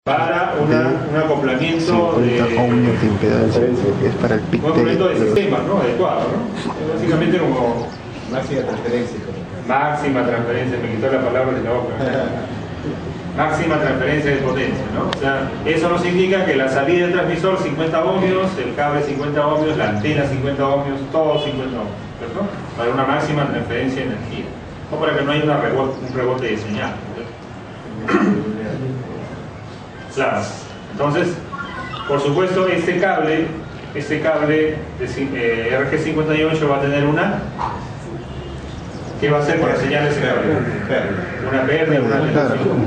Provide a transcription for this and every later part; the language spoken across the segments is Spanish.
para un acoplamiento de impedancia, que es para el pic un acoplamiento de sistemas, ¿no? Adecuado, ¿no? Es básicamente como máxima transferencia. Máxima transferencia, me quitó la palabra de la boca. Máxima transferencia de potencia, ¿no? O sea, eso nos indica que la salida del transmisor 50 ohmios, el cable 50 ohmios, la antena 50 ohmios, todo 50 ohmios, ¿cierto? Para una máxima transferencia de energía. O para que no haya un rebote de señal, ¿no? Claro. Entonces, por supuesto, este cable de RG58 va a tener una... ¿Qué va a hacer con las señales de cable? Una pérdida y una atenuación.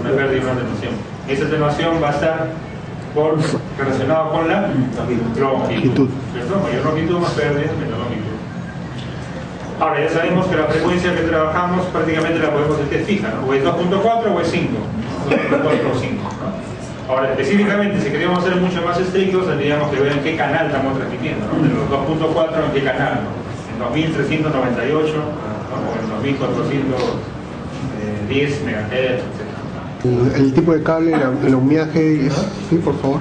Una pérdida y una atenuación. Esa atenuación va a estar relacionada con la longitud. ¿Cierto? Mayor longitud, más pérdida, menor longitud. Ahora, ya sabemos que la frecuencia que trabajamos prácticamente la podemos decir que es fija, ¿no? O es 2.4 o es 5. 2.4 o 5. ¿no? Ahora, específicamente, si queríamos ser mucho más estrictos, tendríamos que ver en qué canal estamos transmitiendo, ¿no? De los 2.4 en qué canal, ¿no? En 2398, ¿no? O en 2410 MHz, etc. El tipo de cable, el ohmiaje, sí, por favor.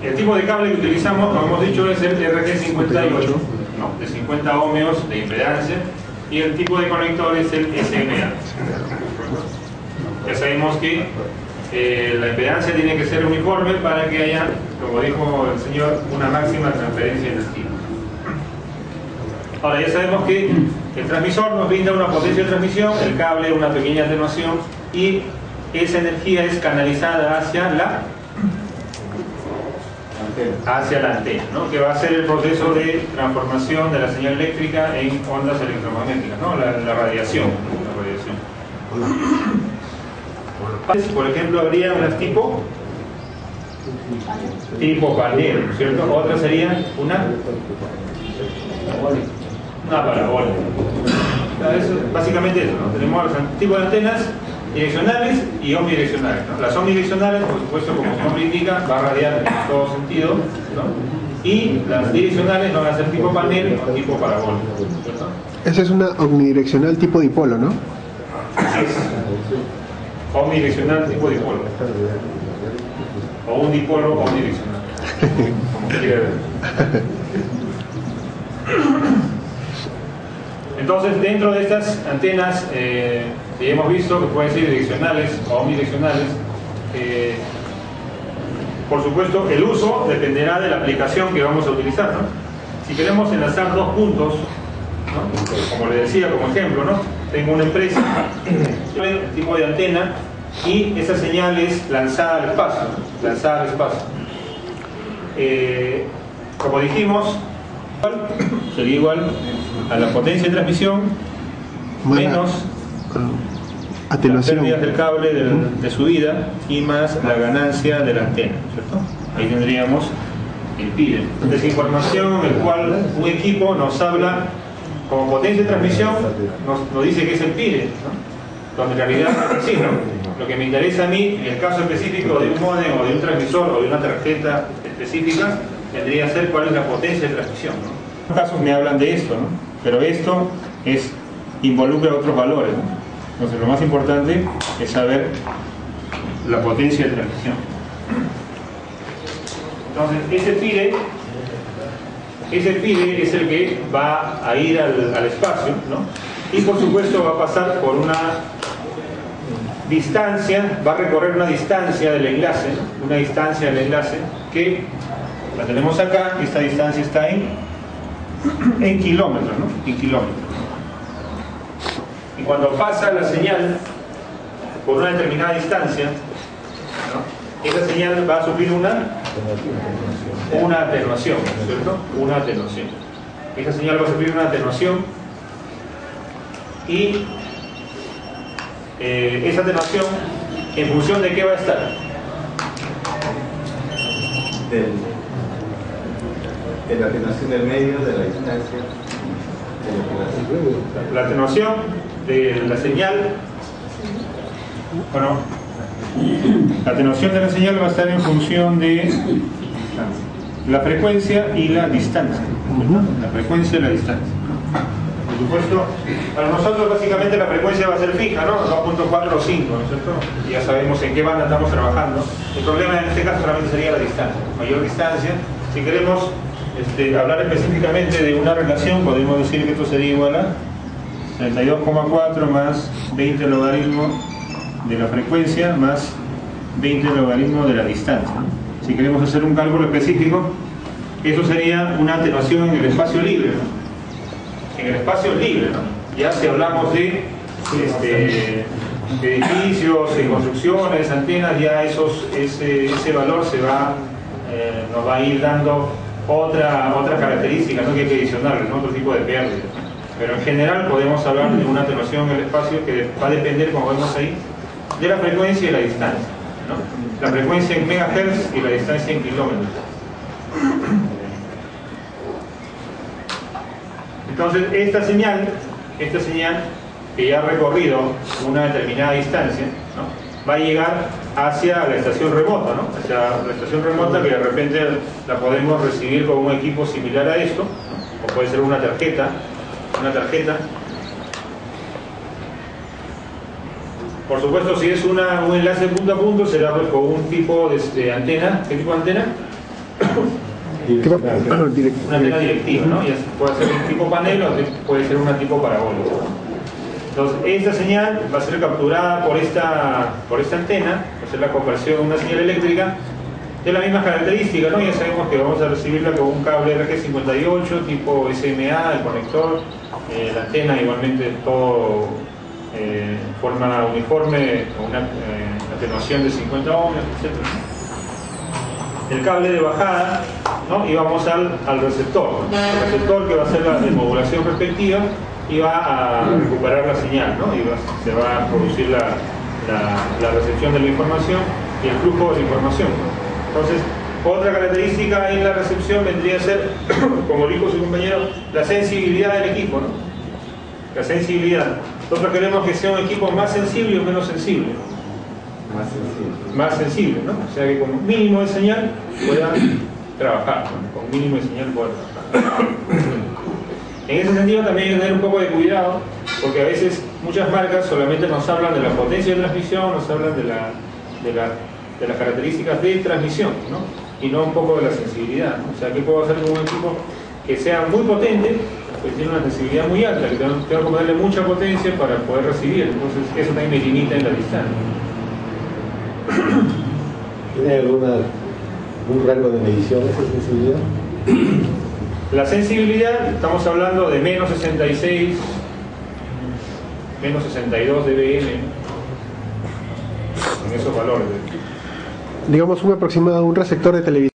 El tipo de cable que utilizamos, como hemos dicho, es el RG58, ¿no? De 50 ohmios de impedancia, y el tipo de conector es el SMA. Ya sabemos que la impedancia tiene que ser uniforme para que haya, como dijo el señor, una máxima transferencia de energía. Ahora ya sabemos que el transmisor nos brinda una potencia de transmisión, el cable una pequeña atenuación, y esa energía es canalizada hacia la antena, ¿no? Que va a ser el proceso de transformación de la señal eléctrica en ondas electromagnéticas, ¿no? La radiación. Por ejemplo, habría unas tipo panel, ¿cierto? Otra sería una parabólica. Básicamente eso, ¿no? Tenemos los tipos de antenas direccionales y omnidireccionales, ¿no? Las omnidireccionales, por supuesto, como su nombre indica, va a radiar en todo sentido, ¿no? Y las direccionales van a ser tipo panel o tipo parabólica, ¿cierto? Esa es una omnidireccional tipo dipolo, ¿no? Es omnidireccional tipo dipolo. O un dipolo omnidireccional. Como quiera ver. Entonces, dentro de estas antenas, hemos visto que pueden ser direccionales o omnidireccionales. Por supuesto, el uso dependerá de la aplicación que vamos a utilizar, ¿no? Si queremos enlazar dos puntos, ¿no? Como le decía como ejemplo, ¿no? Tengo una empresa, un tipo de antena, y esa señal es lanzada al espacio, como dijimos, sería igual a la potencia de transmisión menos las pérdidas del cable de subida y más la ganancia de la antena, ¿cierto? Ahí tendríamos el PIRE. Desinformación en el cual un equipo nos habla como potencia de transmisión, nos dice que es el PIRE, ¿no? Donde en realidad no es así, ¿no? Lo que me interesa a mí, en el caso específico de un módem o de un transmisor o de una tarjeta específica, tendría que ser cuál es la potencia de transmisión, ¿no? En casos me hablan de esto, ¿no? Pero esto involucra otros valores, ¿no? Entonces lo más importante es saber la potencia de transmisión. Entonces ese PIRE es el que va a ir al espacio, ¿no? Y por supuesto va a pasar por una distancia, va a recorrer una distancia del enlace, ¿no? Una distancia del enlace que la tenemos acá, esta distancia está en kilómetros, ¿no? En kilómetros. Y cuando pasa la señal por una determinada distancia, ¿no? Esa señal va a sufrir una atenuación, ¿cierto? Una atenuación. Esa señal va a sufrir una atenuación y esa atenuación, ¿en función de qué va a estar? De la atenuación del medio, de la distancia, la atenuación de la señal. Bueno, la atenuación de la señal va a estar en función de la frecuencia y la distancia. La frecuencia y la distancia. por supuesto. Para nosotros básicamente la frecuencia va a ser fija, ¿no? 2.4 o 5, ¿no es cierto? Y ya sabemos en qué banda estamos trabajando. El problema en este caso solamente sería la distancia. Mayor distancia. Si queremos hablar específicamente de una relación, podemos decir que esto sería igual a 32,4 más 20 logaritmo de la frecuencia más 20 logaritmo de la distancia, ¿no? Si queremos hacer un cálculo específico, eso sería una atenuación en el espacio libre, ¿no? En el espacio libre, ¿no? Ya si hablamos de edificios, de construcciones, antenas, ya ese valor nos va a ir dando otra característica, ¿no? Que hay que adicionarle, ¿no? Otro tipo de pérdida. Pero en general podemos hablar de una atenuación en el espacio que va a depender, como vemos ahí, de la frecuencia y la distancia, ¿no? La frecuencia en megahertz y la distancia en kilómetros. Entonces esta señal que ya ha recorrido una determinada distancia, ¿no? Va a llegar hacia la estación remota, ¿no? Hacia la estación remota, que de repente la podemos recibir con un equipo similar a esto, ¿no? O puede ser una tarjeta. Por supuesto, si es un enlace punto a punto, será pues con un tipo de antena. ¿Qué tipo de antena? Una antena directiva, ¿no? Ya puede ser un tipo panel o puede ser una tipo parabólica. Entonces, esta señal va a ser capturada por esta antena, va a ser la conversión de una señal eléctrica de las mismas características, ¿no? Ya sabemos que vamos a recibirla con un cable RG58 tipo SMA, el conector, la antena igualmente todo forma uniforme, una atenuación de 50 ohmios, etc. El cable de bajada, ¿no? Y vamos al receptor, ¿no? El receptor que va a hacer la desmodulación respectiva y va a recuperar la señal, ¿no? Y se va a producir la recepción de la información y el flujo de la información. Entonces, otra característica en la recepción vendría a ser, como dijo su compañero, la sensibilidad del equipo, ¿no? La sensibilidad. Nosotros queremos que sea un equipo más sensible o menos sensible. Más sensible, ¿no? O sea que con un mínimo de señal pueda trabajar, ¿no? Con un mínimo de señal pueda trabajar. En ese sentido también hay que tener un poco de cuidado, porque a veces muchas marcas solamente nos hablan de la potencia de transmisión, nos hablan de las características de transmisión, ¿no? Y no un poco de la sensibilidad, ¿no? O sea, ¿qué puedo hacer con un equipo que sea muy potente, que tiene una sensibilidad muy alta, que tengo que ponerle mucha potencia para poder recibir? Entonces eso también me limita en la distancia. ¿Tiene algún rango de medición esa sensibilidad? La sensibilidad, estamos hablando de menos 66, menos 62 dBm, en esos valores. Digamos un aproximado, un receptor de televisión.